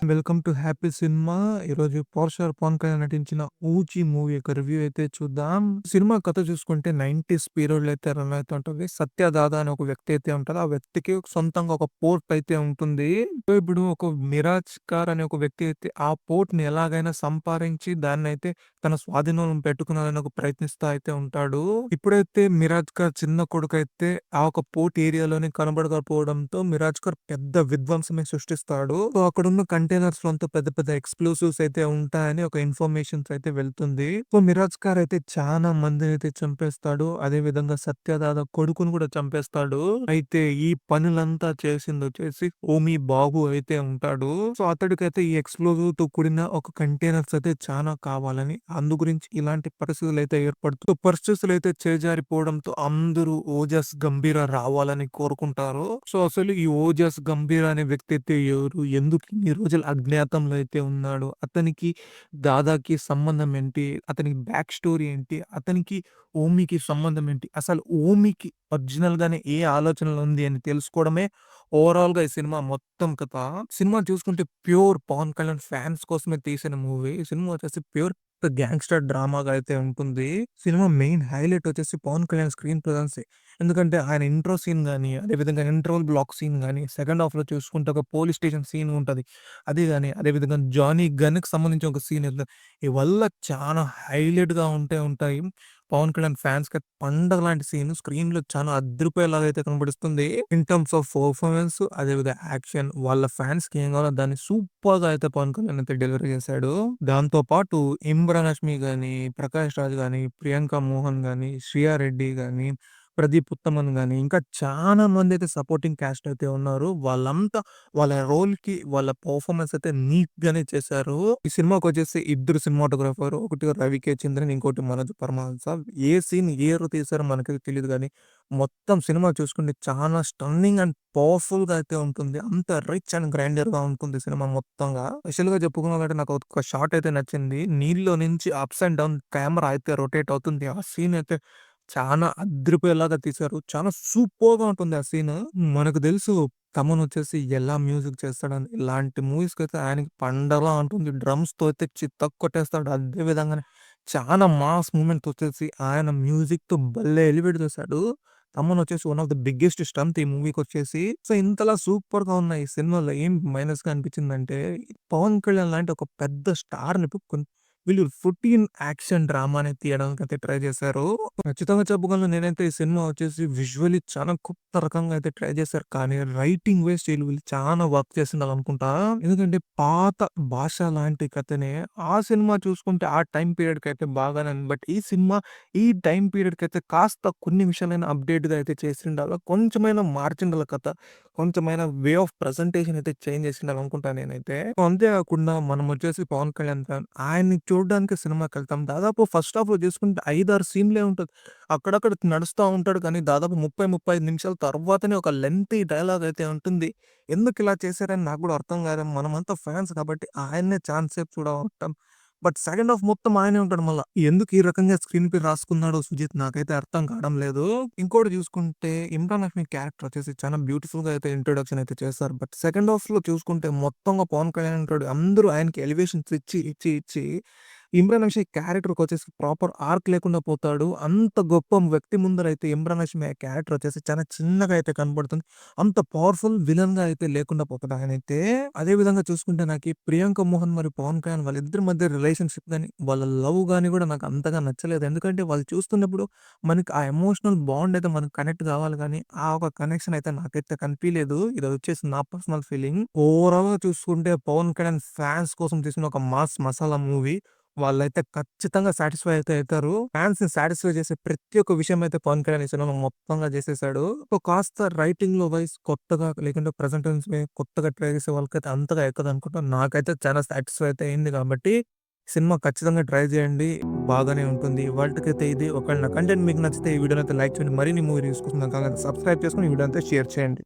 Welcome to happy cinema. ఈరోజు power star Pawan Kalyan నటించిన 'ఊచి' movie యొక్క రివ్యూ అయితే చూద్దాం. సినిమా కథ చూసుకుంటే 90స్ పీరియడ్‌లో అయితే రన్ అవుతుంటది. సత్య దాదా అనే ఒక వ్యక్తి అయితే ఉంటాడు. ఆ వ్యక్తికి సొంతంగా ఒక పోర్ట్ అయితే ఉంటుంది. సో, ఇప్పుడు ఒక మిరాజ్ కార్ అనే ఒక వ్యక్తి అయితే ఆ పోర్ట్‌ని ఎలాగైనా సంపాదించి దాన్నైతే తన స్వాధీనంలో పెట్టుకోవాలని ఒక ప్రయత్నిస్తా అయితే ఉంటాడు. ఇప్పుడైతే మిరాజ్ ఖాన్ చిన్న కొడుకైతే ఆ ఒక పోర్ట్ ఏరియాలోనే కనబడకపోవడంతో మిరాజ్ ఖాన్ పెద్ద విధ్వంసమే సృష్టిస్తాడు. సో, అక్కడున్న కంటైనర్స్‌లో అంతా పెద్ద పెద్ద ఎక్స్‌ప్లోసివ్స్ అయితే ఉంటాయని ఒక ఇన్ఫర్మేషన్స్ అయితే వెళ్తుంది. సో, మిరాజ్ ఖాన్ అయితే చాలా మందినైతే చంపేస్తాడు. అదే విధంగా సత్యదాద కొడుకుని కూడా చంపేస్తాడు. అయితే ఈ పనులంతా చేసిందొచ్చేసి ఓమి బాబు అయితే ఉంటాడు. సో, అతడికైతే ఈ ఎక్స్‌ప్లోజివ్‌తో కూడిన ఒక కంటైనర్స్ అయితే చానా కావాలని, అందు గురించి ఇలాంటి పరిస్థితులైతే ఏర్పడుతూ పరిస్థితులైతే చేజారిపోవడంతో అందరూ ఓజస్ గంభీర రావాలని కోరుకుంటారు. సో, అసలు ఈ ఓజస్ గంభీర అనే వ్యక్తి అయితే ఎవరు? ఎందుకు ఇన్ని రోజులు అజ్ఞాతంలో అయితే ఉన్నాడు? అతనికి దాదాకి సంబంధం ఏంటి? అతనికి బ్యాక్ స్టోరీ ఏంటి? అతనికి ఓమికి సంబంధం ఏంటి? అసలు ఓమికి ఒరిజినల్‌గానే ఏ ఆలోచనలు ఉంది అని తెలుసుకోవడమే ఓవరాల్‌గా ఈ సినిమా మొత్తం కథ. సినిమా చూసుకుంటే ప్యూర్ పవన్ కళ్యాణ్ ఫ్యాన్స్ కోసమే తీసిన మూవీ. ఈ సినిమా వచ్చేసి ప్యూర్ గ్యాంగ్‌స్టర్ డ్రామాగా అయితే ఉంటుంది. సినిమా మెయిన్ హైలైట్ వచ్చేసి పవన్ కళ్యాణ్ స్క్రీన్ ప్రెజెన్సే. ఎందుకంటే ఆయన ఇంట్రో సీన్ గాని, అదేవిధంగా ఇంటర్వల్ బ్లాక్ సీన్ గాని, సెకండ్ హాఫ్‌లో చూసుకుంటే ఒక పోలీస్ స్టేషన్ సీన్ ఉంటది. అది గాని, అదేవిధంగా జానీ గన్‌కి సంబంధించిన ఒక సీన్ ఇవల్ల చాలా హైలైట్‌గా ఉంటాయి. పవన్ కళ్యాణ్ ఫ్యాన్స్‌కి పండగ లాంటి సీన్ స్క్రీన్‌లో చాలా అదిరిపోయేలాగా అయితే కనబడిస్తుంది. ఇన్ టర్మ్స్ ఆఫ్ పర్ఫార్మెన్స్ అదేవిధంగా యాక్షన్ వాళ్ళ ఫ్యాన్స్‌కి ఏం కావాలో దాన్ని సూపర్‌గా అయితే పవన్ కళ్యాణ్ అయితే డెలివరీ చేశాడు. దాంతో పాటు ఇమ్రాన్ హష్మి గాని, ప్రకాష్ రాజ్ గాని, ప్రియాంక మోహన్ గాని, శ్రియా రెడ్డి గాని, ప్రదీప్ ఉత్తమన్ గాని, ఇంకా చాలా మందైతే సపోర్టింగ్ క్యాస్ట్ అయితే ఉన్నారు. వాళ్ళంతా వాళ్ళ రోల్‌కి వాళ్ళ పర్ఫార్మన్స్ అయితే నీట్‌గానే చేశారు. ఈ సినిమాకొచ్చేసి ఇద్దరు సినిమాటోగ్రాఫర్. ఒకటి 'రవి చంద్రన్' ఇంకోటి 'మనోజ్ పరమహంస'. ఏ సీన్ ఏ హీరో తీశారో మనకైతే తెలీదు గానీ, మొత్తం సినిమా చూసుకుంటే చాలా స్టన్నింగ్ అండ్ పవర్‌ఫుల్‌గా అయితే ఉంటుంది. అంత రిచ్ అండ్ గ్రైండర్‌గా ఉంటుంది సినిమా మొత్తంగా. స్పెషల్‌గా చెప్పుకోవాలంటే నాకు ఒక షాట్ అయితే నచ్చింది. నీళ్ళలో నుంచి అప్స్ అండ్ డౌన్ కెమెరా అయితే రొటేట్ అవుతుంది. ఆ సీన్ అయితే చానా అద్రిపోయేలాగా తీశారు. చాలా సూపర్‌గా ఉంటుంది ఆ సీను. మనకు తెలుసు తమన్ వచ్చేసి ఎలా మ్యూజిక్ చేస్తాడని. ఇలాంటి మూవీస్‌కైతే ఆయనకి పండగలా ఉంటుంది. డ్రమ్స్‌తో అయితే చితక కొట్టేస్తాడు. అదే విధంగానే చాలా మాస్ మూవ్‌మెంట్స్ వచ్చేసి ఆయన మ్యూజిక్‌తో భలే ఎలివేట్ చేశాడు. తమన్ వచ్చేసి one of the biggest strength ఈ మూవీకొచ్చేసి. సో, ఇంతలా సూపర్‌గా ఉన్న ఈ సినిమాలో ఏం మైనస్‌గా అనిపించిందంటే, పవన్ కళ్యాణ్ లాంటి ఒక పెద్ద స్టార్‌ని వీళ్ళు 14 యాక్షన్ డ్రామాని తీయడానికైతే ట్రై చేశారు. ఖచ్చితంగా చెప్పగలను నేనైతే ఈ సినిమా వచ్చేసి విజువల్లీ చాలా కొత్త రకంగా అయితే ట్రై చేశారు. కానీ రైటింగ్ వైస్ వీళ్ళు చాలా వర్క్ చేసిండాలనుకుంటా. ఎందుకంటే పాత భాష లాంటి కథనే ఆ సినిమా చూసుకుంటే ఆ టైమ్ పీరియడ్‌కైతే బాగానే ఉంది. బట్ ఈ సినిమా ఈ టైమ్ పీరియడ్‌కైతే కాస్త కొన్ని విషయాలైనా అప్‌డేట్‌గా అయితే చేసిండాల. కొంచెమైనా మార్చిండాల కథ. కొంచెమైనా వే ఆఫ్ ప్రెజెంటేషన్ అయితే చేంజ్ చేసిండాలనుకుంటా నేనైతే. సో, అంతే కాకుండా మనం వచ్చేసి పవన్ కళ్యాణ్ ఫ్యాన్. ఆయన్ని చూడడానికి సినిమాకెళ్తాం. దాదాపు ఫస్ట్ హాఫ్‌లో చూసుకుంటే 5, 6 సీన్‌లే ఉంటది. అక్కడక్కడ నడుస్తా ఉంటాడు కానీ దాదాపు 30, 35 నిమిషాల తర్వాతనే ఒక లెంగ్తీ డైలాగ్ అయితే ఉంటుంది. ఎందుకిలా చేశారని నాకు కూడా అర్థం కాదు. మనమంతా ఫ్యాన్స్ కాబట్టి ఆయన్నే చానా సేపు చూడమంటాం. బట్ సెకండ్ హాఫ్ మొత్తం ఆయనే ఉంటాడు మళ్ళా. ఎందుకు ఈ రకంగా స్క్రీన్ ప్లే రాసుకున్నాడో సుజిత్ నాకైతే అర్థం కావడం లేదు. ఇంకోటి చూసుకుంటే ఇమ్రాన్ హష్మి క్యారెక్టర్ వచ్చేసి చాలా బ్యూటిఫుల్‌గా అయితే ఇంట్రొడక్షన్ అయితే చేశారు. బట్ సెకండ్ హాఫ్‌లో చూసుకుంటే మొత్తంగా పవన్ కళ్యాణ్ ఉంటాడు. అందరూ ఆయనకి ఎలివేషన్స్ ఇచ్చి ఇమ్రాన్ హష్మి క్యారెక్టర్‌కొచ్చేసి ప్రాపర్ ఆర్క్ లేకుండా పోతాడు. అంత గొప్ప వ్యక్తి ముందరైతే ఇమ్రాన్ హష్మి క్యారెక్టర్ వచ్చేసి చాలా చిన్నగా అయితే కనపడుతుంది. అంత పవర్‌ఫుల్ విలన్‌గా అయితే లేకుండా పోతాడు ఆయనైతే. అదే విధంగా చూసుకుంటే నాకి ప్రియాంక మోహన్ మరియు పవన్ కళ్యాణ్ వాళ్ళిద్దరి మధ్య రిలేషన్‌షిప్ గాని, వాళ్ళ లవ్ గాని కూడా నాకు అంతగా నచ్చలేదు. ఎందుకంటే వాళ్ళు చూస్తున్నప్పుడు మనకి ఆ ఎమోషనల్ బాండ్ అయితే మనకు కనెక్ట్ కావాలి గానీ, ఆ ఒక కనెక్షన్ అయితే నాకైతే కనిపియలేదు. ఇదొచ్చేసి నా పర్సనల్ ఫీలింగ్. ఓవరాల్‌గా చూసుకుంటే పవన్ కళ్యాణ్ ఫ్యాన్స్ కోసం తీసిన ఒక మాస్ మసాలా మూవీ. వాళ్ళైతే ఖచ్చితంగా సాటిస్ఫై అయితే అయితారు. ఫాన్స్‌ని సాటిస్ఫై చేసే ప్రతి ఒక్క విషయం అయితే పవన్ కళ్యాణ్ ఈ సినిమాలో మొత్తంగా చేసేసాడు. సో, కాస్త రైటింగ్‌లో వైస్ కొత్తగా లేకుంటే ప్రెజెంటెన్స్ కొత్తగా ట్రై చేసే వాళ్ళకైతే అంతగా ఎక్కదనుకుంటా. నాకైతే చాలా సాటిస్ఫై అయితే అయింది కాబట్టి, సినిమా ఖచ్చితంగా ట్రై చేయండి. బాగానే ఉంటుంది. ఇవాల్టికైతే ఇది. ఒకవేళ నా కంటెంట్ మీకు నచ్చితే ఈ వీడియోనైతే లైక్ చేయండి. మరిన్ని మూవీ రివ్యూస్ కోసం నా ఛానెల్‌ని సబ్స్క్రైబ్ చేసుకొని ఈ వీడియో అంతా షేర్ చేయండి.